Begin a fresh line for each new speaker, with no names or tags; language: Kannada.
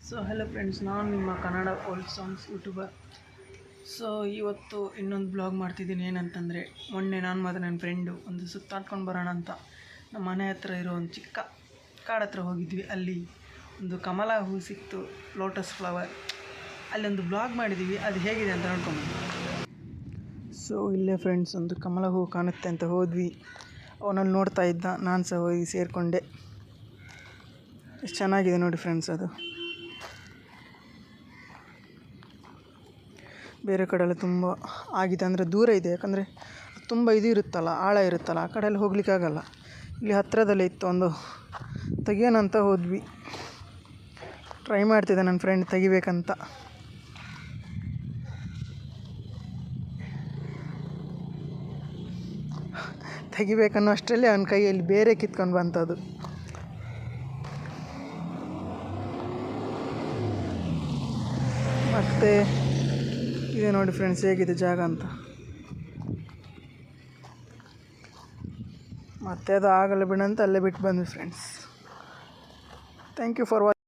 ಸೊ ಹಲೋ ಫ್ರೆಂಡ್ಸ್, ನಾನು ನಿಮ್ಮ Kannada old songs YouTuber. So ಇವತ್ತು ಇನ್ನೊಂದು ಬ್ಲಾಗ್ ಮಾಡ್ತಿದ್ದೀನಿ. ಏನಂತಂದರೆ, ಮೊನ್ನೆ ನಾನು ಮತ್ತು ನನ್ನ ಫ್ರೆಂಡು ಒಂದು ಸುತ್ತಾಡ್ಕೊಂಡು ಬರೋಣ ಅಂತ ನಮ್ಮ ಮನೆ ಹತ್ರ ಇರೋ ಒಂದು ಚಿಕ್ಕ ಕಾಡು ಹತ್ರ ಹೋಗಿದ್ವಿ. ಅಲ್ಲಿ ಒಂದು ಕಮಲ ಹೂ ಸಿಕ್ತು, ಲೋಟಸ್ ಫ್ಲವರ್. ಅಲ್ಲೊಂದು ಬ್ಲಾಗ್ ಮಾಡಿದ್ದೀವಿ, ಅದು ಹೇಗಿದೆ ಅಂತ ನೋಡ್ಕೊಂಡು. ಸೊ ಇಲ್ಲೇ ಫ್ರೆಂಡ್ಸ್ ಒಂದು ಕಮಲ ಹೂ ಕಾಣುತ್ತೆ ಅಂತ ಹೋದ್ವಿ. ಅವನಲ್ಲಿ ನೋಡ್ತಾ ಇದ್ದ, ನಾನು ಸಹ ಹೋಗಿ ಸೇರಿಕೊಂಡೆ. ಎಷ್ಟು ಚೆನ್ನಾಗಿದೆ ನೋಡಿ ಫ್ರೆಂಡ್ಸ್. ಅದು ಬೇರೆ ಕಡೆಯೆಲ್ಲ ತುಂಬ ಆಗಿದೆ, ಅಂದರೆ ದೂರ ಇದೆ. ಯಾಕಂದರೆ ತುಂಬ ಇದು ಇರುತ್ತಲ್ಲ, ಆಳ ಇರುತ್ತಲ್ಲ, ಆ ಕಡೆಯಲ್ಲಿ ಹೋಗ್ಲಿಕ್ಕಾಗಲ್ಲ. ಇಲ್ಲಿ ಹತ್ತಿರದಲ್ಲೇ ಇತ್ತು, ಒಂದು ತೆಗಿಯೋಣಂತ ಹೋದ್ವಿ. ಟ್ರೈ ಮಾಡ್ತಿದ್ದೆ ನನ್ನ ಫ್ರೆಂಡ್ ತೆಗಿಬೇಕಂತ. ತೆಗಿಬೇಕನ್ನೋ ಅಷ್ಟರಲ್ಲಿ ಅವನ ಕೈಯಲ್ಲಿ ಬೇರೆ ಕಿತ್ಕೊಂಡು ಬಂತದು. ಮತ್ತು ಇದೆ ನೋಡಿ ಫ್ರೆಂಡ್ಸ್ ಹೇಗಿದೆ ಜಾಗ ಅಂತ. ಮತ್ತೆ ಅದು ಆಗಲ್ಲ ಬಿಡಂತ ಅಲ್ಲೇ ಬಿಟ್ಟು ಬಂದ್ವಿ friends. Thank you for watching.